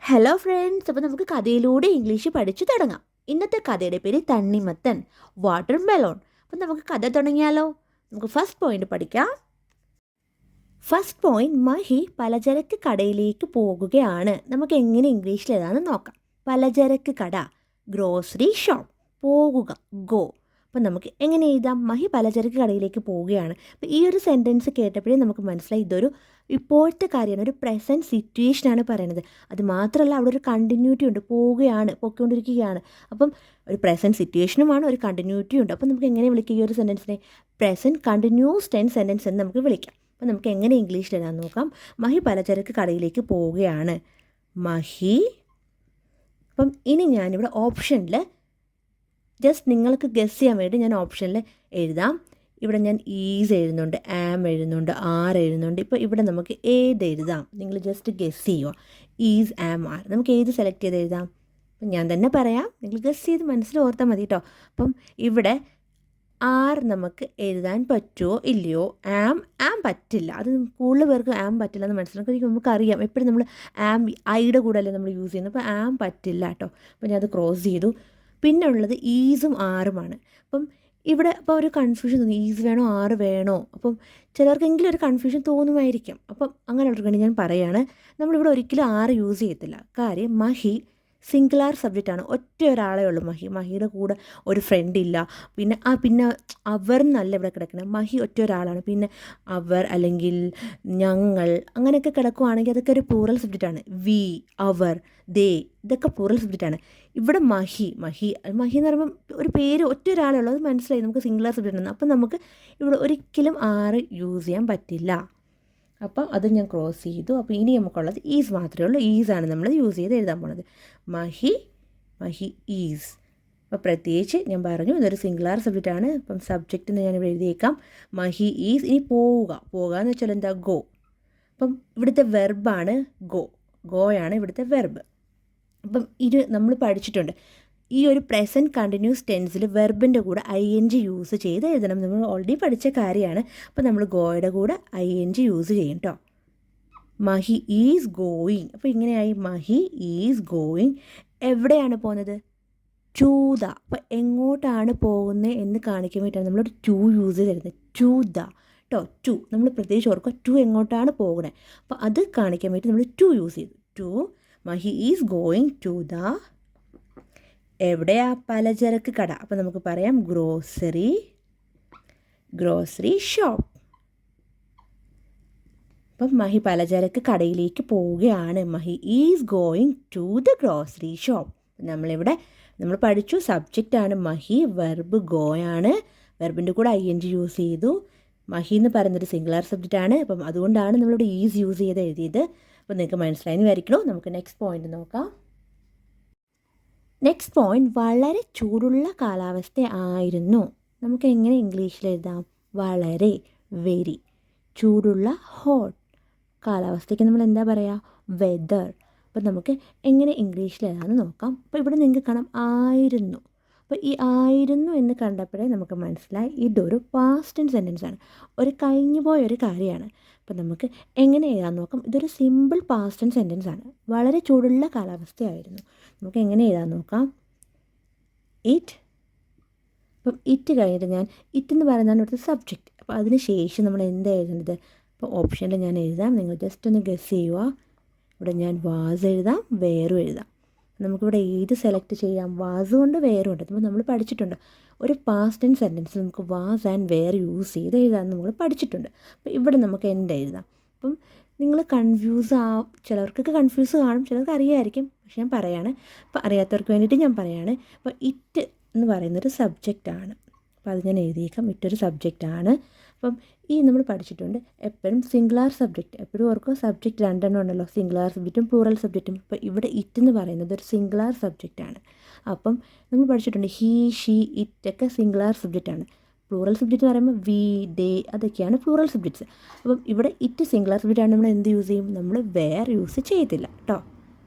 Hello friends, അപ്പോൾ നമുക്ക് കഥയിലൂടെ ഇംഗ്ലീഷ് പഠിച്ചു തുടങ്ങാം. ഇന്നത്തെ കഥയുടെ പേര് തണ്ണിമത്തൻ, വാട്ടർ മെലോൺ. അപ്പം നമുക്ക് കഥ തുടങ്ങിയാലോ? നമുക്ക് ഫസ്റ്റ് പോയിന്റ് പഠിക്കാം. ഫസ്റ്റ് പോയിന്റ്, മഹി പലചരക്ക് കടയിലേക്ക് പോകുകയാണ്. നമുക്ക് എങ്ങനെ ഇംഗ്ലീഷിൽ ഏതാണെന്ന് നോക്കാം. പലചരക്ക് കട, ഗ്രോസറി ഷോപ്പ്, പോകുക, ഗോ. അപ്പം നമുക്ക് എങ്ങനെ എഴുതാം? മഹി പലചരക്ക് കടയിലേക്ക് പോവുകയാണ്. അപ്പോൾ ഈ ഒരു സെൻറ്റൻസ് കേട്ടപ്പോഴേ നമുക്ക് മനസ്സിലായി ഇതൊരു ഇപ്പോഴത്തെ കാര്യമാണ്, ഒരു പ്രസൻറ്റ് സിറ്റുവേഷനാണ് പറയുന്നത്. അത് മാത്രമല്ല, അവിടെ ഒരു കണ്ടിന്യൂറ്റി ഉണ്ട്. പോവുകയാണ്, പൊയ്ക്കൊണ്ടിരിക്കുകയാണ്. അപ്പം ഒരു പ്രസൻറ്റ് സിറ്റുവേഷനുമാണ്, ഒരു കണ്ടിന്യൂറ്റി ഉണ്ട്. അപ്പം നമുക്ക് എങ്ങനെ വിളിക്കുക ഈ ഒരു സെൻറ്റൻസിനെ? പ്രസൻറ്റ് കണ്ടിന്യൂസ് ടെൻസ് സെൻറ്റൻസ് എന്ന് നമുക്ക് വിളിക്കാം. അപ്പം നമുക്ക് എങ്ങനെ ഇംഗ്ലീഷിൽ എഴുതാൻ നോക്കാം. മഹി പലചരക്ക് കടയിലേക്ക് പോവുകയാണ്. മഹി. അപ്പം ഇനി ഞാനിവിടെ ഓപ്ഷനിൽ ജസ്റ്റ് നിങ്ങൾക്ക് ഗസ് ചെയ്യാൻ വേണ്ടി ഞാൻ ഓപ്ഷനിൽ എഴുതാം. ഇവിടെ ഞാൻ ഈസ് എഴുതുന്നുണ്ട്, ആം എഴുതുന്നുണ്ട്, ആർ എഴുതുന്നുണ്ട്. ഇപ്പോൾ ഇവിടെ നമുക്ക് ഏത് എഴുതാം? നിങ്ങൾ ജസ്റ്റ് ഗസ് ചെയ്യുക. Is, am, are. നമുക്ക് ഏത് സെലക്ട് ചെയ്ത് എഴുതാം? അപ്പം ഞാൻ തന്നെ പറയാം, നിങ്ങൾ ഗസ് ചെയ്ത് മനസ്സിൽ ഓർത്താൽ മതി കേട്ടോ. അപ്പം ഇവിടെ ആർ നമുക്ക് എഴുതാൻ പറ്റുമോ ഇല്ലയോ? ആം പറ്റില്ല. അത് കൂടുതൽ പേർക്ക് ആം പറ്റില്ല എന്ന് മനസ്സിലാക്കും. നമുക്കറിയാം, എപ്പോഴും നമ്മൾ ആം ഐയുടെ കൂടെ അല്ലേ നമ്മൾ യൂസ് ചെയ്യുന്നത്. അപ്പോൾ ആം പറ്റില്ല കേട്ടോ. അപ്പോൾ ഞാൻ അത് ക്രോസ് ചെയ്തു. പിന്നെ ഉള്ളത് ഈസും ആറുമാണ്. അപ്പം ഇവിടെ അപ്പോൾ ഒരു കൺഫ്യൂഷൻ തോന്നി, ഈസ് വേണോ ആറ് വേണോ? അപ്പം ചിലർക്കെങ്കിലും ഒരു കൺഫ്യൂഷൻ തോന്നുമായിരിക്കും. അപ്പം അങ്ങനെയുള്ളവർക്ക് വേണ്ടി ഞാൻ പറയുകയാണ്, നമ്മളിവിടെ ഒരിക്കലും ആറ് യൂസ് ചെയ്യത്തില്ല. കാര്യം മഹി സിംഗുലാർ സബ്ജക്റ്റാണ്. ഒറ്റ ഒരാളേ ഉള്ളൂ മഹിയുടെ കൂടെ ഒരു ഫ്രണ്ട് ഇല്ല. പിന്നെ അവർ എന്നല്ല ഇവിടെ കിടക്കുന്നത്. മഹി ഒറ്റ ഒരാളാണ്. പിന്നെ അവർ അല്ലെങ്കിൽ ഞങ്ങൾ അങ്ങനെയൊക്കെ കിടക്കുവാണെങ്കിൽ അതൊക്കെ ഒരു പ്ലൂറൽ സബ്ജക്റ്റാണ്. വി, അവർ, ദേ, ഇതൊക്കെ പ്ലൂറൽ സബ്ജക്റ്റാണ്. ഇവിടെ മഹി എന്ന് പറയുമ്പം ഒരു പേര് ഒറ്റ ഒരാളേ ഉള്ളൂ. അത് മനസ്സിലായി, നമുക്ക് സിംഗുലാർ സബ്ജക്റ്റ് ആണ്. അപ്പം നമുക്ക് ഇവിടെ ഒരിക്കലും ആറ് യൂസ് ചെയ്യാൻ പറ്റില്ല. അപ്പം അത് ഞാൻ ക്രോസ് ചെയ്തു. അപ്പോൾ ഇനി നമുക്കുള്ളത് ഈസ് മാത്രമേ ഉള്ളൂ. ഈസാണ് നമ്മൾ യൂസ് ചെയ്ത് എഴുതാൻ പോണത്. മഹി ഈസ്. അപ്പോൾ പ്രത്യേകിച്ച് ഞാൻ പറഞ്ഞു, ഇതൊരു സിംഗുലാർ സബ്ജക്റ്റാണ്. അപ്പം സബ്ജക്റ്റിന് ഞാൻ ഇവിടെ എഴുതിയേക്കാം മഹി ഈസ്. ഇനി പോവുക എന്ന് വെച്ചാൽ എന്താ? ഗോ. അപ്പം ഇവിടുത്തെ വെർബാണ് ഗോയാണ് ഇവിടുത്തെ വെർബ്. അപ്പം ഇത് നമ്മൾ പഠിച്ചിട്ടുണ്ട്. ഈ ഒരു പ്രസൻറ്റ് കണ്ടിന്യൂസ് ടെൻസിൽ വെർബിൻ്റെ കൂടെ ING യൂസ് ചെയ്ത് എഴുതണം. നമ്മൾ ഓൾറെഡി പഠിച്ച കാര്യമാണ്. അപ്പോൾ നമ്മൾ ഗോയുടെ കൂടെ ING യൂസ് ചെയ്യും കേട്ടോ. Mahi is going. അപ്പോൾ ഇങ്ങനെയായി, മഹി ഈസ് ഗോയിങ്. എവിടെയാണ് പോകുന്നത്? To the. അപ്പോൾ എങ്ങോട്ടാണ് പോകുന്നത് എന്ന് കാണിക്കാൻ വേണ്ടിയിട്ടാണ് നമ്മളൊരു ടു യൂസ് ചെയ്തിരുന്നത്. ടു ദ കേട്ടോ. ടു നമ്മൾ പ്രത്യേകിച്ച് ഓർക്കുക, ടു എങ്ങോട്ടാണ് പോകുന്നത്. അപ്പോൾ അത് കാണിക്കാൻ വേണ്ടി നമ്മൾ ടു യൂസ് ചെയ്തു. To, Mahi is going to the. എവിടെയാ? പലചരക്ക് കട. അപ്പോൾ നമുക്ക് പറയാം ഗ്രോസറി ഷോപ്പ്. അപ്പം മഹി പലചരക്ക് കടയിലേക്ക് പോവുകയാണ്. Mahi is going to the grocery shop. നമ്മൾ പഠിച്ചു, സബ്ജക്റ്റാണ് മഹി, വെർബ് ഗോയാണ്. വെർബിൻ്റെ കൂടെ ING യൂസ് ചെയ്തു. മഹി എന്ന് പറയുന്നൊരു സിംഗുലാർ സബ്ജക്റ്റാണ്. അപ്പം അതുകൊണ്ടാണ് നമ്മളിവിടെ ഈസ് യൂസ് ചെയ്ത് എഴുതിയത്. അപ്പോൾ നിങ്ങൾക്ക് മനസ്സിലായെന്ന് വിചാരിക്കണോ? നമുക്ക് നെക്സ്റ്റ് പോയിന്റ് നോക്കാം. നെക്സ്റ്റ് പോയിന്റ്, വളരെ ചൂടുള്ള കാലാവസ്ഥ ആയിരുന്നു. നമുക്ക് എങ്ങനെ ഇംഗ്ലീഷിൽ എഴുതാം? വളരെ, വെരി. ചൂടുള്ള, ഹോട്ട്. കാലാവസ്ഥയ്ക്ക് നമ്മൾ എന്താ പറയുക? വെദർ. അപ്പോൾ നമുക്ക് എങ്ങനെ ഇംഗ്ലീഷിൽ എഴുതാമെന്ന് നോക്കാം. അപ്പോൾ ഇവിടെ നിങ്ങൾക്ക് കാണാം ആയിരുന്നു. അപ്പോൾ ഈ ആയിരുന്നു എന്ന് കണ്ടപ്പോഴേ നമുക്ക് മനസ്സിലായി ഇതൊരു പാസ്റ്റ് ടെൻസ് സെൻറ്റൻസ് ആണ്, ഒരു കഴിഞ്ഞു പോയൊരു കാര്യമാണ്. അപ്പോൾ നമുക്ക് എങ്ങനെ എഴുതാൻ നോക്കാം. ഇതൊരു സിമ്പിൾ പാസ്റ്റ് ടെൻസ് സെൻറ്റൻസ് ആണ്. വളരെ ചൂടുള്ള കാലാവസ്ഥയായിരുന്നു. നമുക്ക് എങ്ങനെ എഴുതാൻ നോക്കാം. ഇറ്റ്. അപ്പം ഇറ്റ് കഴിഞ്ഞിട്ട് ഞാൻ ഇറ്റ് എന്ന് പറയുന്നതാണ് ഇവിടുത്തെ സബ്ജക്റ്റ്. അപ്പോൾ അതിന് ശേഷം നമ്മൾ എന്താ എഴുതേണ്ടത്? അപ്പോൾ ഓപ്ഷനിൽ ഞാൻ എഴുതാം, നിങ്ങൾ ജസ്റ്റ് ഒന്ന് ഗസ് ചെയ്യുക. ഇവിടെ ഞാൻ വാസ് എഴുതാം, വേറും എഴുതാം. നമുക്കിവിടെ ഏത് സെലക്ട് ചെയ്യാം? വാസ് കൊണ്ട് വേറും ഉണ്ട്. അപ്പോൾ നമ്മൾ പഠിച്ചിട്ടുണ്ട്, ഒരു പാസ്റ്റ് ടെൻസ് സെൻറ്റൻസ് നമുക്ക് വാസ് ആൻഡ് വേർ യൂസ് ചെയ്ത് എഴുതാമെന്ന് നമ്മൾ പഠിച്ചിട്ടുണ്ട്. അപ്പോൾ ഇവിടെ നമുക്ക് എന്ത് എഴുതാം? അപ്പം നിങ്ങൾ ചിലവർക്കൊക്കെ കൺഫ്യൂസ് കാണും, ചിലർക്ക് അറിയാമായിരിക്കും. പക്ഷെ ഞാൻ പറയാണ്, അപ്പോൾ അറിയാത്തവർക്ക് വേണ്ടിയിട്ട് ഞാൻ പറയാണ്. അപ്പോൾ ഇറ്റ് എന്ന് പറയുന്നൊരു സബ്ജക്റ്റാണ്. അപ്പോൾ അത് ഞാൻ എഴുതിയേക്കാം, ഇറ്റൊരു സബ്ജക്റ്റാണ്. അപ്പം ഈ നമ്മൾ പഠിച്ചിട്ടുണ്ട്, എപ്പോഴും സിംഗുലാർ സബ്ജക്റ്റ്. എപ്പോഴും ഓർക്കുക, സബ്ജക്റ്റ് രണ്ടെണ്ണം ഉണ്ടല്ലോ, സിംഗുലാർ സബ്ജക്റ്റും പ്ലൂറൽ സബ്ജക്റ്റും. അപ്പോൾ ഇവിടെ ഇറ്റ് എന്ന് പറയുന്നത് ഒരു സിംഗുലാർ സബ്ജക്റ്റാണ്. അപ്പം നമ്മൾ പഠിച്ചിട്ടുണ്ട് ഹീ, ഷീ, ഇറ്റൊക്കെ സിംഗുലാർ സബ്ജക്റ്റാണ്. പ്ലൂറൽ സബ്ജക്റ്റ് എന്ന് പറയുമ്പോൾ വി, ദേ, അതൊക്കെയാണ് പ്ലൂറൽ സബ്ജക്ട്സ്. അപ്പം ഇവിടെ ഇറ്റ് സിംഗുലാർ സബ്ജക്റ്റാണ്. നമ്മൾ എന്ത് യൂസ് ചെയ്യും? നമ്മൾ വേർ യൂസ് ചെയ്തില്ല കേട്ടോ.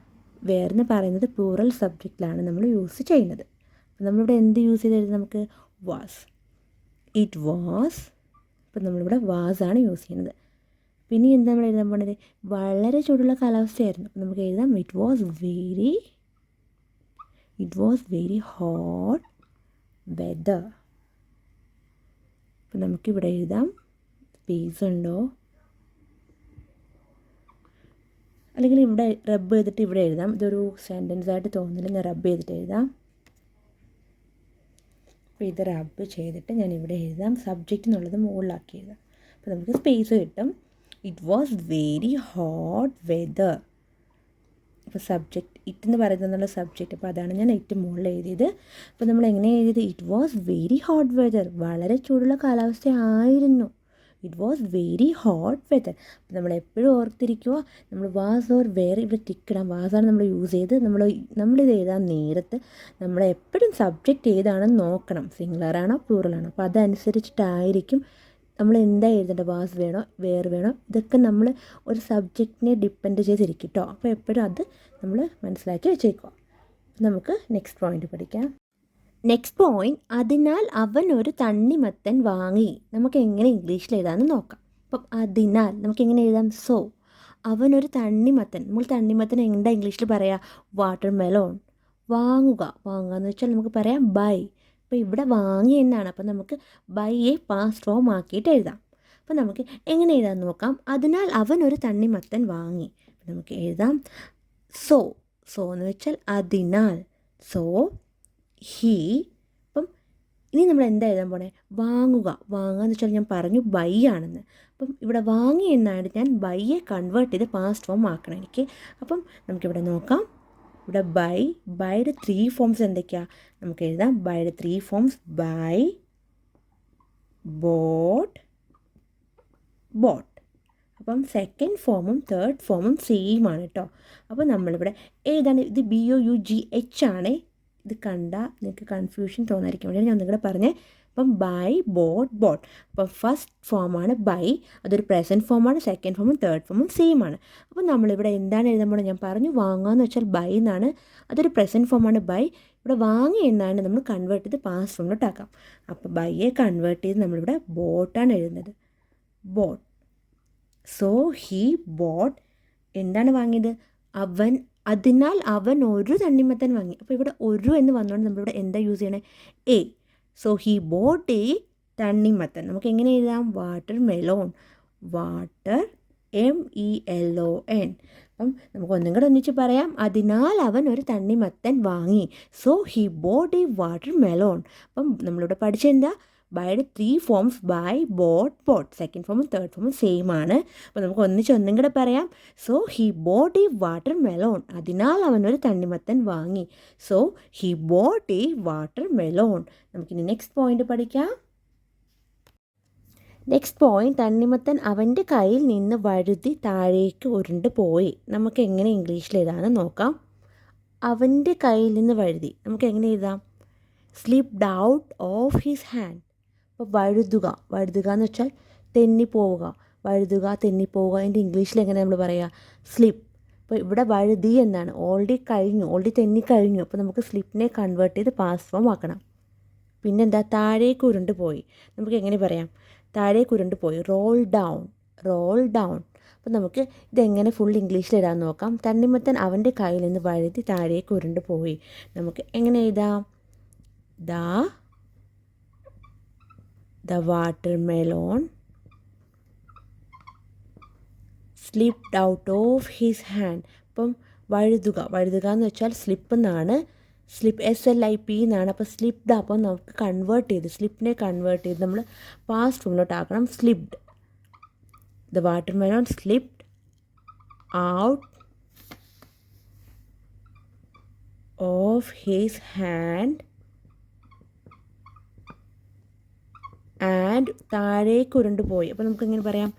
വേർ എന്ന് പറയുന്നത് പ്ലൂറൽ സബ്ജക്റ്റിലാണ് നമ്മൾ യൂസ് ചെയ്യുന്നത്. അപ്പം നമ്മളിവിടെ എന്ത് യൂസ് ചെയ്ത് നമുക്ക് വാസ്, ഇറ്റ് വാസ്. അപ്പം നമ്മളിവിടെ വാസ് ആണ് യൂസ് ചെയ്യുന്നത്. പിന്നെ എന്താ നമ്മൾ എഴുതാൻ പോണത്? വളരെ ചൂടുള്ള കാലാവസ്ഥയായിരുന്നു. അപ്പം നമുക്ക് എഴുതാം it was very hot whether. അപ്പം നമുക്കിവിടെ എഴുതാം, സ്പേസ് ഉണ്ടോ, അല്ലെങ്കിൽ ഇവിടെ റബ്ബ് ചെയ്തിട്ട് ഇവിടെ എഴുതാം. ഇതൊരു സെൻറ്റൻസ് ആയിട്ട് തോന്നില്ല, ഞാൻ റബ്ബ് ചെയ്തിട്ട് എഴുതാം. അപ്പോൾ ഇത് റബ്ബ് ചെയ്തിട്ട് ഞാൻ ഇവിടെ എഴുതാം, സബ്ജക്റ്റ് എന്നുള്ളത് മുകളിലാക്കി എഴുതാം. അപ്പോൾ നമുക്ക് സ്പേസ് കിട്ടും. It was very hot whether. അപ്പോൾ സബ്ജക്റ്റ് ഇറ്റ് എന്ന് പറയുന്നതെന്നുള്ള സബ്ജക്റ്റ്, അപ്പോൾ അതാണ് ഞാൻ ഏറ്റവും മുകളിൽ എഴുതിയത്. അപ്പോൾ നമ്മൾ എങ്ങനെ എഴുതിയത്? It was very hot whether, വളരെ ചൂടുള്ള കാലാവസ്ഥ ആയിരുന്നു. It was very hot whether. അപ്പോൾ നമ്മൾ എപ്പോഴും ഓർത്തിരിക്കുക, നമ്മൾ വാസ് ഓർ വേർ ഇവിടെ ടിക്കിടാം. വാസാണ് നമ്മൾ യൂസ് ചെയ്ത് നമ്മളിത് എഴുതാൻ നേരത്ത് നമ്മൾ എപ്പോഴും സബ്ജക്റ്റ് ഏതാണെന്ന് നോക്കണം, സിംഗുലറാണോ പ്ലൂറലാണോ. അപ്പോൾ അതനുസരിച്ചിട്ടായിരിക്കും നമ്മൾ എന്താ എഴുതേണ്ടത്, വാസ് വേണോ വേർ വേണോ, ഇതൊക്കെ നമ്മൾ ഒരു സബ്ജക്റ്റിനെ ഡിപ്പെൻഡ് ചെയ്തിരിക്കും കേട്ടോ. അപ്പോൾ എപ്പോഴും അത് നമ്മൾ മനസ്സിലാക്കി വെച്ചേക്കുക. നമുക്ക് നെക്സ്റ്റ് പോയിന്റ് പഠിക്കാം. നെക്സ്റ്റ് പോയിന്റ്, അതിനാൽ അവൻ ഒരു തണ്ണിമത്തൻ വാങ്ങി. നമുക്ക് എങ്ങനെ ഇംഗ്ലീഷിൽ എഴുതാമെന്ന് നോക്കാം. അപ്പം അതിനാൽ നമുക്ക് എങ്ങനെ എഴുതാം? സോ അവനൊരു തണ്ണിമത്തൻ. നമ്മൾ തണ്ണിമത്തൻ എന്താ ഇംഗ്ലീഷിൽ പറയാം? Water melon. വാങ്ങുക എന്ന് വെച്ചാൽ നമുക്ക് പറയാം ബൈ. അപ്പോൾ ഇവിടെ വാങ്ങി എന്നാണ്, അപ്പോൾ നമുക്ക് ബൈയെ പാസ്റ്റ് ഫോം ആക്കിയിട്ട് എഴുതാം. അപ്പോൾ നമുക്ക് എങ്ങനെ എഴുതാൻ നോക്കാം. അതിനാൽ അവൻ ഒരു തണ്ണിമത്തൻ വാങ്ങി. അപ്പോൾ നമുക്ക് എഴുതാം സോ എന്ന് വെച്ചാൽ അതിനാൽ. So he. അപ്പം ഇനി നമ്മൾ എന്താ എഴുതാൻ പോണേ? വാങ്ങുക എന്ന് വെച്ചാൽ ഞാൻ പറഞ്ഞു ബൈ ആണെന്ന്. അപ്പം ഇവിടെ വാങ്ങി എന്നാണ്, ഞാൻ ബൈയെ കൺവേർട്ട് ചെയ്ത് പാസ്റ്റ് ഫോം ആക്കണം എനിക്ക്. അപ്പം നമുക്കിവിടെ നോക്കാം. ഇവിടെ ബൈയുടെ 3 ഫോംസ് എന്തൊക്കെയാണ് നമുക്ക് എഴുതാം. ബൈയുടെ 3 ഫോംസ് ബൈ, ബോട്ട്. അപ്പം സെക്കൻഡ് ഫോമും തേർഡ് ഫോമും സെയിം ആണ് കേട്ടോ. അപ്പോൾ നമ്മളിവിടെ ഏതാണ്? ഇത് BOUGH ആണ്. ഇത് കണ്ടാൽ നിങ്ങൾക്ക് കൺഫ്യൂഷൻ തോന്നാതിരിക്കും വേണ്ടിയാണ് ഞാൻ നിങ്ങളുടെ പറഞ്ഞേ. അപ്പം ബൈ, ബോട്ട്. അപ്പം ഫസ്റ്റ് ഫോമാണ് ബൈ, അതൊരു പ്രസൻറ്റ് ഫോമാണ്. സെക്കൻഡ് ഫോമും തേർഡ് ഫോമും സെയിം ആണ്. അപ്പം നമ്മളിവിടെ എന്താണ് എഴുതാൻ പോകുന്നത്? ഞാൻ പറഞ്ഞു വാങ്ങാന്ന് വെച്ചാൽ ബൈ എന്നാണ്, അതൊരു പ്രസൻറ്റ് ഫോമാണ് ബൈ. ഇവിടെ വാങ്ങി എന്നാണ് നമ്മൾ കൺവേർട്ട് ചെയ്ത് പാസ്റ്റ് ഫോമിലോട്ടാക്കാം. അപ്പോൾ ബൈയെ കൺവേർട്ട് ചെയ്ത് നമ്മളിവിടെ ബോട്ടാണ് എഴുതുന്നത്, ബോട്ട്. So he boat. എന്താണ് വാങ്ങിയത്? അതിനാൽ അവൻ ഒരു തണ്ണിമത്തൻ വാങ്ങി. അപ്പോൾ ഇവിടെ ഒരു എന്ന് വന്നുകൊണ്ട് നമ്മളിവിടെ എന്താ യൂസ് ചെയ്യണേ? A. So he boat A തണ്ണിമത്തൻ. നമുക്ക് എങ്ങനെ എഴുതാം? Water melon. Water MELON. അപ്പം നമുക്ക് ഒന്നും കൂടെ ഒന്നിച്ച് പറയാം. അതിനാൽ അവൻ ഒരു തണ്ണിമത്തൻ വാങ്ങി. So he boat A water melon. അപ്പം നമ്മളിവിടെ പഠിച്ചെന്താ? ബൈയുടെ 3 ഫോംസ് ബൈ, ബോട്ട്. സെക്കൻഡ് ഫോമും തേർഡ് ഫോമും സെയിം ആണ്. അപ്പോൾ നമുക്ക് ഒന്നും കൂടെ പറയാം. So he boat A water melon. അതിനാൽ അവനൊരു തണ്ണിമത്തൻ വാങ്ങി. So he boat A water melon. നമുക്കിനി നെക്സ്റ്റ് പോയിന്റ് പഠിക്കാം. നെക്സ്റ്റ് പോയിന്റ്, തണ്ണിമത്തൻ അവൻ്റെ കയ്യിൽ നിന്ന് വഴുതി താഴേക്ക് ഉരുണ്ട് പോയി. നമുക്ക് എങ്ങനെ ഇംഗ്ലീഷിൽ എഴുതാമെന്ന് നോക്കാം. അവൻ്റെ കയ്യിൽ നിന്ന് വഴുതി നമുക്ക് എങ്ങനെ എഴുതാം? Slipped out of his hand. അപ്പോൾ വഴുതുക എന്ന് വെച്ചാൽ തെന്നിപ്പോവുക. തെന്നിപ്പോവുക. അതിൻ്റെ ഇംഗ്ലീഷിൽ എങ്ങനെ നമ്മൾ പറയുക? സ്ലിപ്പ്. അപ്പോൾ ഇവിടെ വഴുതി എന്നാണ്, ഓൾറെഡി തെന്നിക്കഴിഞ്ഞു. അപ്പോൾ നമുക്ക് സ്ലിപ്പിനെ കൺവേർട്ട് ചെയ്ത് പാസ്റ്റ് ഫോം ആക്കണം. പിന്നെന്താ? താഴേക്ക് ഉരുണ്ട് പോയി. നമുക്ക് എങ്ങനെ പറയാം? താഴേക്ക് ഉരുണ്ട് പോയി, റോൾ ഡൗൺ. അപ്പോൾ നമുക്ക് ഇതെങ്ങനെ ഫുൾ ഇംഗ്ലീഷിൽ എഴുതാൻ നോക്കാം. തണ്ണിമത്തൻ അവൻ്റെ കയ്യിൽ നിന്ന് വഴുതി താഴേക്ക് ഉരുണ്ട് പോയി. നമുക്ക് എങ്ങനെ എഴുതാം? The watermelon slipped out of his hand. അപ്പം വഴുതുക എന്ന് വെച്ചാൽ സ്ലിപ്പ് എന്നാണ്. SLIP എന്നാണ്. അപ്പോൾ സ്ലിപ്ഡ്. അപ്പോൾ നമുക്ക് സ്ലിപ്പിനെ കൺവേർട്ട് ചെയ്ത് നമ്മൾ പാസ്റ്റ് ഫോമിലോട്ട് ആക്കണം. Slipped. The watermelon slipped out of his hand and താഴേക്ക് ഉരുണ്ട് പോയി. അപ്പോൾ നമുക്ക് എങ്ങനെ പറയാം?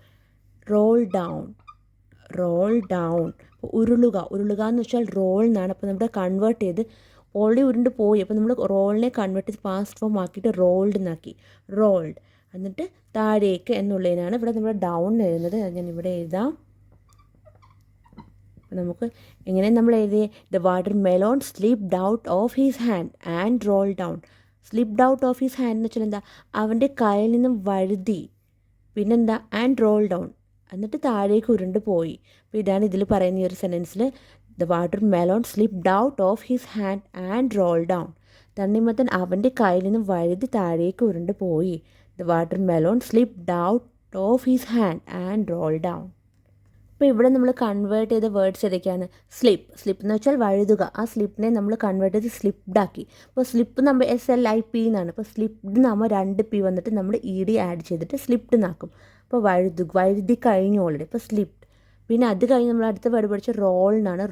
Role down. അപ്പോൾ ഉരുളുക എന്ന് വെച്ചാൽ റോൾ എന്നാണ്. അപ്പോൾ നമ്മുടെ കൺവേർട്ട് ചെയ്ത് ഓൾറെഡി ഉരുണ്ട് പോയി. അപ്പോൾ നമ്മൾ റോളിനെ കൺവേർട്ട് ചെയ്ത് പാസ്റ്റ് ഫോം ആക്കിയിട്ട് റോൾഡ് എന്നാക്കി. എന്നിട്ട് താഴേക്ക് എന്നുള്ളതിനാണ് ഇവിടെ നമ്മൾ ഡൗൺ എഴുതുന്നത്. ഞാൻ ഇവിടെ എഴുതാം. അപ്പോൾ നമുക്ക് എങ്ങനെ നമ്മൾ എഴുതിയേ? The watermelon slipped out of his hand and roll down. Slipped out of his hand എന്ന് വെച്ചാൽ എന്താ? അവൻ്റെ കയ്യിൽ നിന്നും വഴുതി. പിന്നെന്താ? And roll down. എന്നിട്ട് താഴേക്ക് ഉരുണ്ട് പോയി. അപ്പോൾ ഇതാണ് ഇതിൽ പറയുന്ന ഈ ഒരു സെൻറ്റൻസിൽ the watermelon slipped out of his hand and roll down. തണ്ണിമത്തൻ അവൻ്റെ കയ്യിൽ നിന്നും വഴുതി താഴേക്ക് ഉരുണ്ട് പോയി. The watermelon slipped out of his hand and roll down. അപ്പോൾ ഇവിടെ നമ്മൾ കൺവേർട്ട് ചെയ്ത വേർഡ്സ് ഏതൊക്കെയാണ്? സ്ലിപ്പ് എന്ന് വെച്ചാൽ വഴുതുക. ആ സ്ലിപ്പിനെ നമ്മൾ കൺവേർട്ട് ചെയ്ത് സ്ലിപ്ഡ് ആക്കി. അപ്പോൾ സ്ലിപ്പ് നമ്മൾ SLIP എന്നാണ്. അപ്പോൾ സ്ലിപ്ഡ് നമ്മൾ 2 P വന്നിട്ട് നമ്മൾ ED ആഡ് ചെയ്തിട്ട് സ്ലിപ്ഡ് എന്നാക്കും. അപ്പോൾ വഴുതി കഴിഞ്ഞു ഓൾറെഡി. അപ്പോൾ സ്ലിപ്ഡ്. പിന്നെ അത് കഴിഞ്ഞ് നമ്മൾ അടുത്ത വേർഡ് പഠിച്ച റോളിനാണ്.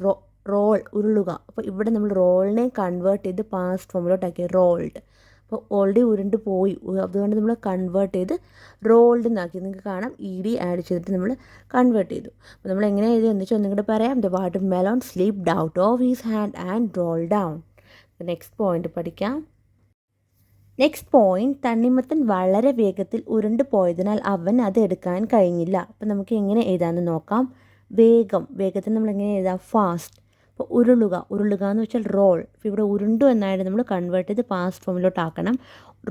റോൾ ഉരുളുക. അപ്പോൾ ഇവിടെ നമ്മൾ റോളിനെ കൺവേർട്ട് ചെയ്ത് പാസ്റ്റ് ഫോമിലോട്ടാക്കി റോൾഡ്. അപ്പോൾ ഓൾറെഡി ഉരുണ്ട് പോയി, അതുകൊണ്ട് നമ്മൾ കൺവേർട്ട് ചെയ്ത് റോൾഡ് എന്നാക്കി. നിങ്ങൾക്ക് കാണാം ED ആഡ് ചെയ്തിട്ട് നമ്മൾ കൺവേർട്ട് ചെയ്തു. അപ്പോൾ നമ്മൾ എങ്ങനെ എഴുതി എന്ന് വെച്ചാൽ ഒന്നുകൂടെ പറയാം. The watermelon slipped out of his hand and roll down. Next point പഠിക്കാം. നെക്സ്റ്റ് പോയിന്റ്, തണ്ണിമത്തൻ വളരെ വേഗത്തിൽ ഉരുണ്ട് പോയതിനാൽ അവൻ അത് എടുക്കാൻ കഴിഞ്ഞില്ല. അപ്പോൾ നമുക്ക് എങ്ങനെ എഴുതാമെന്ന് നോക്കാം. വേഗത്തിൽ നമ്മൾ എങ്ങനെ എഴുതാം? ഫാസ്റ്റ്. അപ്പോൾ ഉരുളുക എന്ന് വെച്ചാൽ റോൾ. ഇപ്പോൾ ഇവിടെ ഉരുണ്ടു എന്നായിട്ട് നമ്മൾ കൺവേർട്ട് ചെയ്ത് പാസ്റ്റ് ഫോമിലോട്ട് ആക്കണം.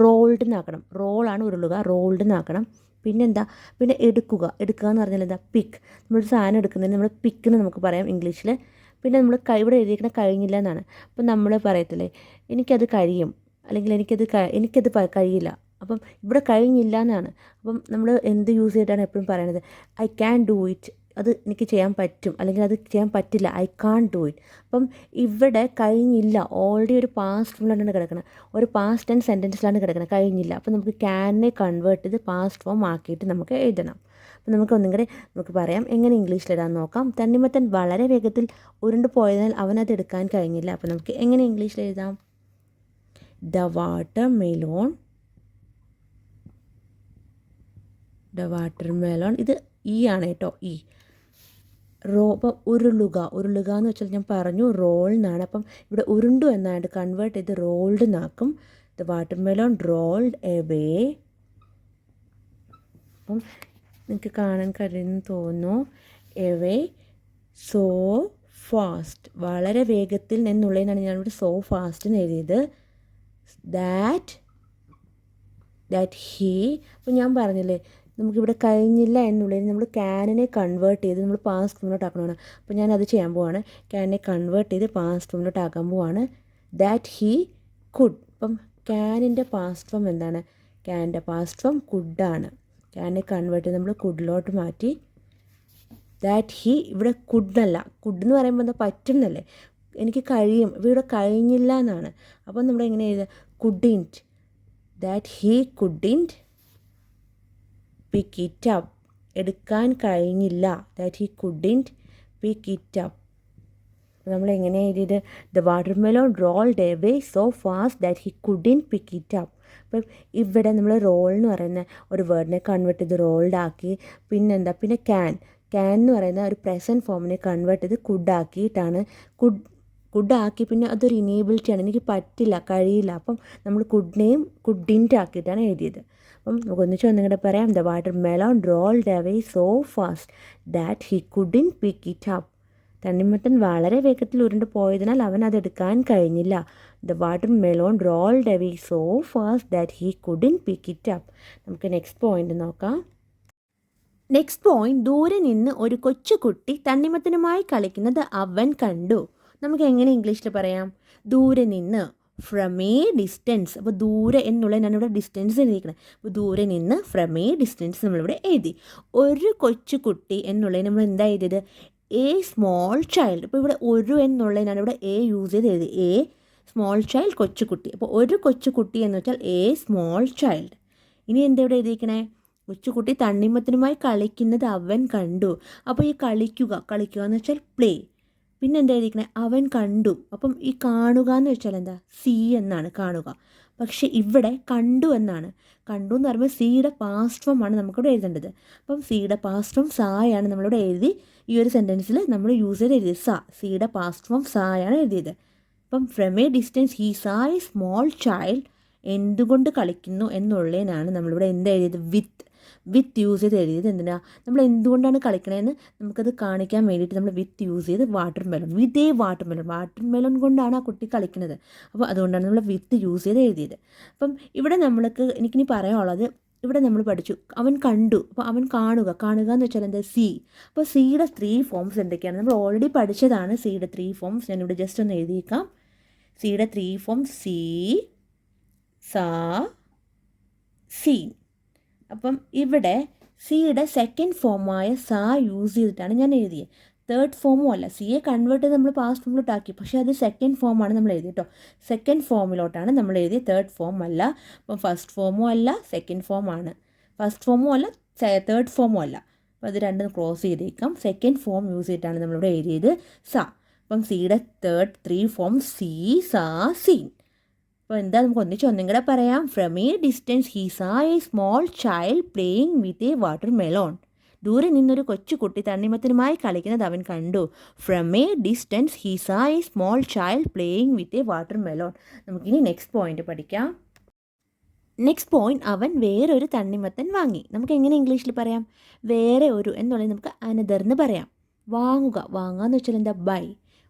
റോൾഡ് എന്നാക്കണം. റോളാണ് ഉരുളുക, റോൾഡ് എന്നാക്കണം. പിന്നെന്താ? പിന്നെ എടുക്കുക എന്ന് പറഞ്ഞാൽ എന്താ? പിക്ക്. നമ്മളൊരു സാധനം എടുക്കുന്നതിന് നമ്മൾ പിക്കെന്ന് നമുക്ക് പറയാം ഇംഗ്ലീഷിൽ. പിന്നെ നമ്മൾ ഇവിടെ എഴുതിയിരിക്കുന്ന കഴിഞ്ഞില്ല എന്നാണ്. അപ്പോൾ നമ്മൾ പറയത്തില്ലേ എനിക്കത് കഴിയും, അല്ലെങ്കിൽ എനിക്കത് കഴിയില്ല. അപ്പം ഇവിടെ കഴിഞ്ഞില്ല എന്നാണ്. അപ്പം നമ്മൾ എന്ത് യൂസ് ചെയ്തിട്ടാണ് എപ്പോഴും പറയണത്? I can do it. അത് എനിക്ക് ചെയ്യാൻ പറ്റും, അല്ലെങ്കിൽ അത് ചെയ്യാൻ പറ്റില്ല. I can't do it. അപ്പം ഇവിടെ കഴിഞ്ഞില്ല ഓൾറെഡി ഒരു പാസ്റ്റ് ഫോമിലാണ് കിടക്കുന്നത്, ഒരു പാസ്റ്റ് ആൻഡ് സെൻറ്റൻസിലാണ് കിടക്കുന്നത്, കഴിഞ്ഞില്ല. അപ്പോൾ നമുക്ക് ക്യാനെ കൺവേർട്ട് ചെയ്ത് പാസ്റ്റ് ഫോം ആക്കിയിട്ട് നമുക്ക് എഴുതണം. അപ്പോൾ നമുക്ക് ഒന്നും കൂടെ നമുക്ക് പറയാം എങ്ങനെ ഇംഗ്ലീഷിൽ എഴുതാൻ നോക്കാം. തണ്ണിമത്തൻ വളരെ വേഗത്തിൽ ഉരുണ്ട് പോയതിനാൽ അവനത് എടുക്കാൻ കഴിഞ്ഞില്ല. അപ്പോൾ നമുക്ക് എങ്ങനെ ഇംഗ്ലീഷിൽ എഴുതാം? ദ വാട്ടർ മെലോൺ ഇത് ആണ് കേട്ടോ. അപ്പോൾ ഉരുളുക എന്ന് വെച്ചാൽ ഞാൻ പറഞ്ഞു റോൾ എന്നാണ്. അപ്പം ഇവിടെ ഉരുണ്ടു എന്നായിട്ട് കൺവേർട്ട് ചെയ്ത് റോൾഡ് എന്നാക്കും. The watermelon rolled away. അപ്പം നിങ്ങൾക്ക് കാണാൻ കഴിയുമെന്ന് തോന്നുന്നു. എവേ സോ ഫാസ്റ്റ്, വളരെ വേഗത്തിൽ എന്നുള്ളതിനാണ് ഞാനിവിടെ സോ ഫാസ്റ്റ് എന്ന് എഴുതിയത്. That he. അപ്പോൾ ഞാൻ പറഞ്ഞില്ലേ നമുക്കിവിടെ കഴിഞ്ഞില്ല എന്നുള്ളതിന് നമ്മൾ ക്യാനിനെ കൺവേർട്ട് ചെയ്ത് നമ്മൾ പാസ്റ്റ് ഫോമിലോട്ട് ആക്കണമാണ്. അപ്പോൾ ഞാനത് ചെയ്യാൻ പോവാണ്. ക്യാനിനെ കൺവേർട്ട് ചെയ്ത് പാസ്റ്റ് ഫോമിലോട്ട് ആക്കാൻ പോവാണ്. That he could. അപ്പം ക്യാനിൻ്റെ പാസ്റ്റ് ഫോം എന്താണ്? ക്യാനിൻ്റെ പാസ്റ്റ് ഫോം കുഡാണ്. ക്യാനിനെ കൺവേർട്ട് ചെയ്ത് നമ്മൾ കുഡിലോട്ട് മാറ്റി. ദാറ്റ് ഹീ ഇവിടെ കുഡല്ല. കുഡ് എന്ന് പറയുമ്പോൾ എന്താ? പറ്റും എന്നല്ലേ, എനിക്ക് കഴിയും. ഇവിടെ കഴിഞ്ഞില്ല എന്നാണ്. അപ്പം നമ്മൾ എങ്ങനെ എഴുതുക? Couldn't. That he couldn't pick it up. എടുക്കാൻ കഴിഞ്ഞില്ല. That he couldn't pick it up. നമ്മൾ എങ്ങനെ എഴുതിയത്? The watermelon rolled away so fast that he couldn't pick it up. അപ്പം ഇവിടെ നമ്മൾ റോൾ എന്ന് പറയുന്ന ഒരു വേർഡിനെ കൺവേർട്ട് ചെയ്ത് റോൾഡ് ആക്കി. പിന്നെന്താ? പിന്നെ ക്യാൻ എന്ന് പറയുന്ന ഒരു പ്രസൻറ്റ് ഫോമിനെ കൺവേർട്ട് ചെയ്ത് കുഡാക്കിയിട്ടാണ് കുഡാക്കി. പിന്നെ അതൊരു ഇനേബിലിറ്റിയാണ്, എനിക്ക് പറ്റില്ല, കഴിയില്ല. അപ്പം നമ്മൾ കുഡിനെയും കുഡിൻറ്റ് ആക്കിയിട്ടാണ് എഴുതിയത്. അപ്പം നമുക്ക് ഒന്നിച്ച് ഒന്നുകൂടെ പറയാം. The watermelon rolled away so fast that he couldn't pick it up. തണ്ണിമത്തൻ വളരെ വേഗത്തിൽ ഉരുണ്ട് പോയതിനാൽ അവൻ അതെടുക്കാൻ കഴിഞ്ഞില്ല. The watermelon rolled away so fast that he couldn't pick it up. നമുക്ക് നെക്സ്റ്റ് പോയിന്റ് നോക്കാം. നെക്സ്റ്റ് പോയിന്റ്, ദൂരെ നിന്ന് ഒരു കൊച്ചുകുട്ടി തണ്ണിമത്തനുമായി കളിക്കുന്നത് അവൻ കണ്ടു. നമുക്ക് എങ്ങനെ ഇംഗ്ലീഷിൽ പറയാം? ദൂരെ നിന്ന്, ഫ്രം എ ഡിസ്റ്റൻസ്. അപ്പോൾ ദൂരെ എന്നുള്ള ഞാനിവിടെ ഡിസ്റ്റൻസ് എഴുതിയിരിക്കുന്നത്. അപ്പോൾ ദൂരെ നിന്ന്, ഫ്രം എ ഡിസ്റ്റൻസ് നമ്മളിവിടെ എഴുതി. ഒരു കൊച്ചുകുട്ടി എന്നുള്ളത് നമ്മൾ എന്താ എഴുതിയത്? A small child. അപ്പോൾ ഇവിടെ ഒരു എന്നുള്ളത് ഞാനിവിടെ എ യൂസ് ചെയ്ത് എഴുതി. എ സ്മോൾ ചൈൽഡ്, കൊച്ചുകുട്ടി. അപ്പോൾ ഒരു കൊച്ചുകുട്ടി എന്ന് വെച്ചാൽ എ സ്മോൾ ചൈൽഡ്. ഇനി എന്താ ഇവിടെ എഴുതിയിരിക്കണേ? കൊച്ചുകുട്ടി തണ്ണിമത്തനുമായി കളിക്കുന്നത് അവൻ കണ്ടു. അപ്പോൾ ഈ കളിക്കുക എന്ന് വെച്ചാൽ പ്ലേ. പിന്നെ എന്താ എഴുതിയിരിക്കണേ? അവൻ കണ്ടു. അപ്പം ഈ കാണുക എന്ന് വെച്ചാൽ എന്താ? സീ എന്നാണ് കാണുക. പക്ഷേ ഇവിടെ കണ്ടു എന്നാണ്. കണ്ടു എന്ന് പറയുമ്പോൾ സിയുടെ പാസ്റ്റ് ഫോം ആണ് നമുക്കിവിടെ എഴുതേണ്ടത്. അപ്പം സിയുടെ പാസ്റ്റ് ഫോം സായാണ് നമ്മളിവിടെ എഴുതി. ഈ ഒരു സെൻറ്റൻസിൽ നമ്മൾ യൂസ് ചെയ്ത് എഴുതിയത് സിയുടെ പാസ്റ്റ് ഫോം സായാണ് എഴുതിയത്. അപ്പം ഫ്രം എ ഡിസ്റ്റൻസ് ഹീ സാ എ സ്മോൾ ചൈൽഡ്. എന്തുകൊണ്ട് കളിക്കുന്നു എന്നുള്ളതിനാണ് നമ്മളിവിടെ എന്താ എഴുതിയത്? വിത്ത് യൂസ് ചെയ്ത് എഴുതിയത്. എന്തിനാ? നമ്മൾ എന്തുകൊണ്ടാണ് കളിക്കണതെന്ന് നമുക്കത് കാണിക്കാൻ വേണ്ടിയിട്ട് നമ്മൾ വിത്ത് യൂസ് ചെയ്ത് വാട്ടർ മെലോൺ കൊണ്ടാണ് ആ കുട്ടി കളിക്കുന്നത്. അപ്പോൾ അതുകൊണ്ടാണ് നമ്മൾ വിത്ത് യൂസ് ചെയ്ത് എഴുതിയത്. അപ്പം ഇവിടെ എനിക്കിനി പറയാനുള്ളത് ഇവിടെ നമ്മൾ പഠിച്ചു അവൻ കണ്ടു. അപ്പോൾ അവൻ കാണുക, കാണുക എന്ന് വെച്ചാൽ എന്താ? സീ. അപ്പോൾ സിയുടെ 3 ഫോംസ് എന്തൊക്കെയാണ്? നമ്മൾ ഓൾറെഡി പഠിച്ചതാണ് സിയുടെ 3 ഫോംസ്. ഞാനിവിടെ ജസ്റ്റ് ഒന്ന് എഴുതിയേക്കാം. സിയുടെ 3 ഫോംസ് സീ, സാ, സീൻ. അപ്പം ഇവിടെ സിയുടെ സെക്കൻഡ് ഫോമായ സാ യൂസ് ചെയ്തിട്ടാണ് ഞാൻ എഴുതിയത്. തേർഡ് ഫോമും അല്ല. സിയെ കൺവേർട്ട് ചെയ്ത് നമ്മൾ പാസ്റ്റ് ഫോമിലോട്ടാക്കി, പക്ഷേ അത് സെക്കൻഡ് ഫോമാണ് നമ്മൾ എഴുതി കേട്ടോ. സെക്കൻഡ് ഫോമിലോട്ടാണ് നമ്മൾ എഴുതിയത്, തേർഡ് ഫോം അല്ല. അപ്പം ഫസ്റ്റ് ഫോമും അല്ല, സെക്കൻഡ് ഫോമാണ്. ഫസ്റ്റ് ഫോമും അല്ല, തേർഡ് ഫോമും അല്ല. അപ്പോൾ അത് രണ്ടും ക്രോസ് ചെയ്തേക്കാം. സെക്കൻഡ് ഫോം യൂസ് ചെയ്തിട്ടാണ് നമ്മളിവിടെ എഴുതിയത് സാ. അപ്പം സിയുടെ 3 ഫോം സീ, സാ, സീൻ. അപ്പോൾ എന്താ നമുക്ക് ഒന്നും കൂടെ പറയാം. ഫ്രം എ ഡിസ്റ്റൻസ് ഹി സാ A small child playing with a water melon. ദൂരെ നിന്നൊരു കൊച്ചുകുട്ടി തണ്ണിമത്തനുമായി കളിക്കുന്നത് അവൻ കണ്ടു. ഫ്രം എ ഡിസ്റ്റൻസ് ഹി സാ A small child playing with a water melon. നമുക്കിനി നെക്സ്റ്റ് പോയിന്റ് പഠിക്കാം. നെക്സ്റ്റ് പോയിന്റ്, അവൻ വേറൊരു തണ്ണിമത്തൻ വാങ്ങി. നമുക്ക് എങ്ങനെ ഇംഗ്ലീഷിൽ പറയാം? വേറെ ഒരു എന്നുള്ളത് നമുക്ക് അനദർ എന്ന് പറയാം. വാങ്ങുക, വാങ്ങുക എന്ന് വെച്ചാൽ എന്താ? ബൈ.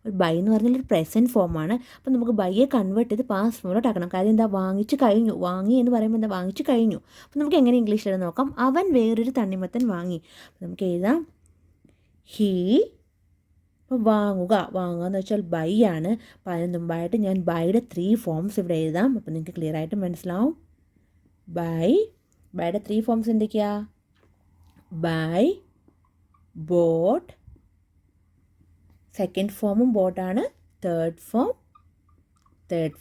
ഒരു ബൈ എന്ന് പറഞ്ഞാൽ ഒരു പ്രസൻറ്റ് ഫോമാണ്. അപ്പോൾ നമുക്ക് ബൈയെ കൺവേർട്ട് ചെയ്ത് പാസ്റ്റ് ഫോമിലോട്ട് ആക്കണം. കാര്യം എന്താ? വാങ്ങിച്ച് കഴിഞ്ഞു. വാങ്ങി എന്ന് പറയുമ്പോൾ എന്താ? വാങ്ങിച്ച് കഴിഞ്ഞു. അപ്പോൾ നമുക്ക് എങ്ങനെ ഇംഗ്ലീഷിൽ നോക്കാം? അവൻ വേറൊരു തണ്ണിമത്തൻ വാങ്ങി. അപ്പോൾ നമുക്ക് എഴുതാം ഹീ. അപ്പോൾ വാങ്ങുക, വാങ്ങുക എന്ന് വെച്ചാൽ ബൈ ആണ്. അപ്പോൾ അതിന് മുമ്പായിട്ട് ഞാൻ ബൈയുടെ 3 ഫോംസ് ഇവിടെ എഴുതാം. അപ്പോൾ നിങ്ങൾക്ക് ക്ലിയർ ആയിട്ട് മനസ്സിലാവും. ബൈയുടെ 3 ഫോംസ് എന്തൊക്കെയാ? ബൈ, ബോട്ട്, സെക്കൻഡ് ഫോമും ബോട്ടാണ്, തേർഡ്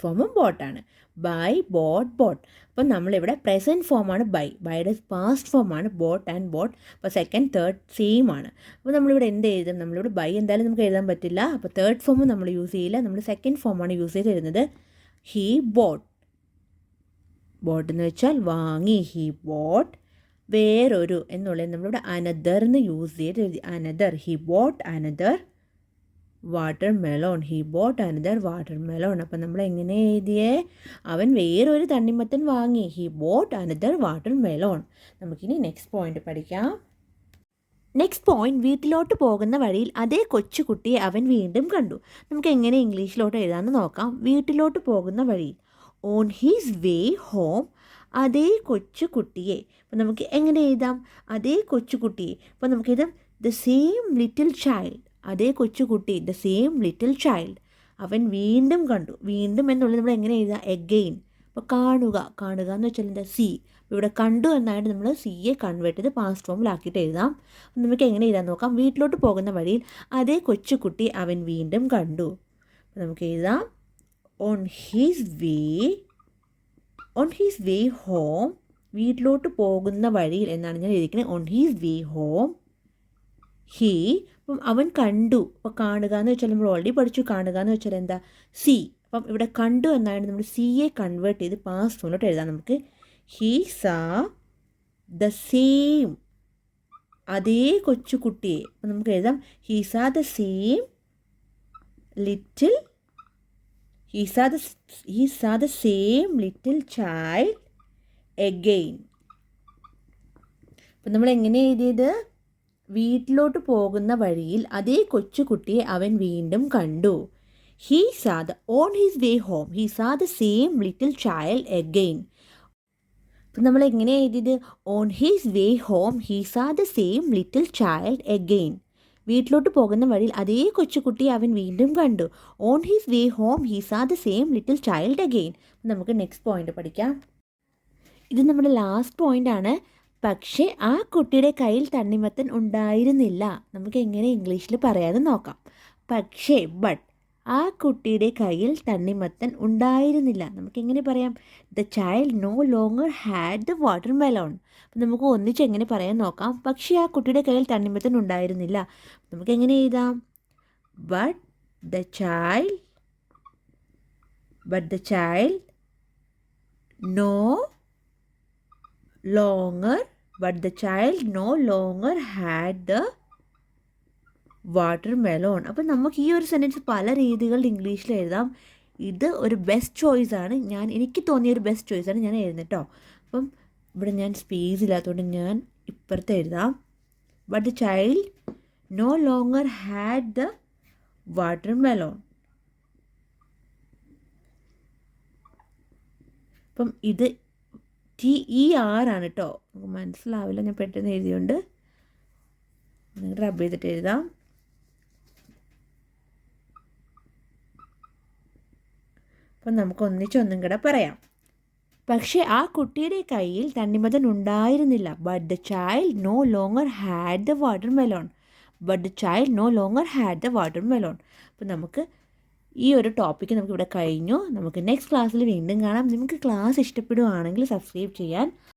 ഫോമും ബോട്ടാണ്. Buy, bought, bought. അപ്പം നമ്മളിവിടെ പ്രസൻറ്റ് ഫോമാണ് ബൈ. ബൈയുടെ പാസ്റ്റ് ഫോമാണ് ബോട്ട് ആൻഡ് ബോട്ട്. അപ്പോൾ സെക്കൻഡ്, തേർഡ് സെയിം ആണ്. അപ്പോൾ നമ്മളിവിടെ എന്ത് എഴുതും? നമ്മളിവിടെ ബൈ എന്തായാലും നമുക്ക് എഴുതാൻ പറ്റില്ല. അപ്പോൾ തേർഡ് ഫോമും നമ്മൾ യൂസ് ചെയ്യില്ല. നമ്മൾ സെക്കൻഡ് ഫോമാണ് യൂസ് ചെയ്ത് എഴുതുന്നത്. He boat. ബോട്ട് എന്ന് വെച്ചാൽ വാങ്ങി. He boat. വേറൊരു എന്നുള്ളത് നമ്മളിവിടെ അനദർ എന്ന് യൂസ് ചെയ്ത് എഴുതി. Another. He boat another water melon. He boat another water melon. അപ്പം നമ്മൾ എങ്ങനെ എഴുതിയേ? അവൻ വേറൊരു തണ്ണിമത്തൻ വാങ്ങി. He boat another water melon. നമുക്കിനി നെക്സ്റ്റ് പോയിന്റ് പഠിക്കാം. നെക്സ്റ്റ് പോയിന്റ്, വീട്ടിലോട്ട് പോകുന്ന വഴിയിൽ അതേ കൊച്ചുകുട്ടിയെ അവൻ വീണ്ടും കണ്ടു. നമുക്ക് എങ്ങനെ ഇംഗ്ലീഷിലോട്ട് എഴുതാമെന്ന് നോക്കാം. വീട്ടിലോട്ട് പോകുന്ന വഴിയിൽ, ഓൺ ഹിസ് വേ ഹോം, അതേ കൊച്ചുകുട്ടിയെ. അപ്പം നമുക്ക് എങ്ങനെ എഴുതാം? അതേ കൊച്ചുകുട്ടിയെ. അപ്പോൾ നമുക്ക് എഴുതാം ദ സെയിം ലിറ്റിൽ ചൈൽഡ്. അതേ കൊച്ചുകുട്ടി, ദ സെയിം ലിറ്റിൽ ചൈൽഡ്. അവൻ വീണ്ടും കണ്ടു. വീണ്ടും എന്നുള്ളത് നമ്മൾ എങ്ങനെ എഴുതാം? എഗെയിൻ. അപ്പോൾ കാണുക, കാണുക എന്ന് വെച്ചാൽ എന്താ? സീ. അപ്പോൾ ഇവിടെ കണ്ടു എന്നായിട്ട് നമ്മൾ സിയെ കൺവേർട്ട് ചെയ്ത് പാസ്റ്റ് ഫോമിലാക്കിയിട്ട് എഴുതാം. നമുക്ക് എങ്ങനെ എഴുതാൻ നോക്കാം. വീട്ടിലോട്ട് പോകുന്ന വഴിയിൽ അതേ കൊച്ചുകുട്ടി അവൻ വീണ്ടും കണ്ടു. അപ്പോൾ നമുക്ക് എഴുതാം ഓൺ ഹിസ് വേ ഹോം. വീട്ടിലോട്ട് പോകുന്ന വഴിയിൽ എന്നാണ് ഞാൻ എഴുതിക്കുന്നത്. On his way home he. അപ്പം അവൻ കണ്ടു. അപ്പോൾ കാണുക എന്ന് വെച്ചാൽ നമ്മൾ ഓൾറെഡി പഠിച്ചു. കാണുക എന്ന് വെച്ചാൽ എന്താ? സീ. അപ്പം ഇവിടെ കണ്ടു എന്നാണ് നമ്മൾ സിയെ കൺവേർട്ട് ചെയ്ത് പാസ്റ്റ് ഫോമിലോട്ട് എഴുതാം. നമുക്ക് ഹീ സാ ദ സെയിം, അതേ കൊച്ചുകുട്ടിയെ. അപ്പം നമുക്ക് എഴുതാം he saw the same little child again. അപ്പം നമ്മൾ എങ്ങനെ എഴുതിയത്? വീട്ടിലോട്ട് പോകുന്ന വഴിയിൽ അതേ കൊച്ചുകുട്ടിയെ അവൻ വീണ്ടും കണ്ടു. On his way home he saw the same little child again. അപ്പം നമ്മൾ എങ്ങനെ എഴുതിയത്? On his way home he saw the same little child again. വീട്ടിലോട്ട് പോകുന്ന വഴിയിൽ അതേ കൊച്ചുകുട്ടിയെ അവൻ വീണ്ടും കണ്ടു. On his way home he saw the same little child again. നമുക്ക് നെക്സ്റ്റ് പോയിന്റ് പഠിക്കാം. ഇത് നമ്മുടെ ലാസ്റ്റ് പോയിന്റ് ആണ്. പക്ഷേ ആ കുട്ടിയുടെ കയ്യിൽ തണ്ണിമത്തൻ ഉണ്ടായിരുന്നില്ല. നമുക്ക് എങ്ങനെ ഇംഗ്ലീഷിൽ പറയാതെ നോക്കാം. പക്ഷേ, ബട്ട്, ആ കുട്ടിയുടെ കയ്യിൽ തണ്ണിമത്തൻ ഉണ്ടായിരുന്നില്ല. നമുക്ക് എങ്ങനെ പറയാം? The child no longer had the watermelon. അപ്പം നമുക്ക് ഒന്നിച്ച് എങ്ങനെ പറയാൻ നോക്കാം. പക്ഷേ ആ കുട്ടിയുടെ കയ്യിൽ തണ്ണിമത്തൻ ഉണ്ടായിരുന്നില്ല. നമുക്ക് എങ്ങനെ എഴുതാം? But the child no longer had the watermelon. അപ്പം നമുക്ക് ഈ ഒരു സെൻറ്റൻസ് പല രീതികളിൽ ഇംഗ്ലീഷിൽ എഴുതാം. ഇത് ഒരു ബെസ്റ്റ് ചോയ്സാണ്. എനിക്ക് തോന്നിയ ഒരു ബെസ്റ്റ് ചോയ്സാണ് ഞാൻ എഴുതുന്നത് കേട്ടോ. അപ്പം ഇവിടെ ഞാൻ സ്പേസ് ഇല്ലാത്തതുകൊണ്ട് ഞാൻ ഇപ്പുറത്ത് എഴുതാം. But the child no longer had the watermelon. അപ്പം ഇത് TER ആണ് കേട്ടോ. നമുക്ക് മനസ്സിലാവില്ല, ഞാൻ പെട്ടെന്ന് എഴുതിയുണ്ട്. നിങ്ങൾ റബ്ബ് ചെയ്തിട്ട് എഴുതാം. അപ്പം നമുക്ക് ഒന്നിച്ചൊന്നും കൂടെ പറയാം. പക്ഷേ ആ കുട്ടിയുടെ കയ്യിൽ തണ്ണിമത്തൻ ഉണ്ടായിരുന്നില്ല. But the child no longer had the watermelon. But the child no longer had the watermelon. അപ്പം നമുക്ക് ഈ ഒരു ടോപ്പിക്ക് നമുക്കിവിടെ കഴിഞ്ഞു. നമുക്ക് നെക്സ്റ്റ് ക്ലാസ്സിൽ വീണ്ടും കാണാം. നിങ്ങൾക്ക് ക്ലാസ് ഇഷ്ടപ്പെടുകയാണെങ്കിൽ സബ്സ്ക്രൈബ് ചെയ്യാൻ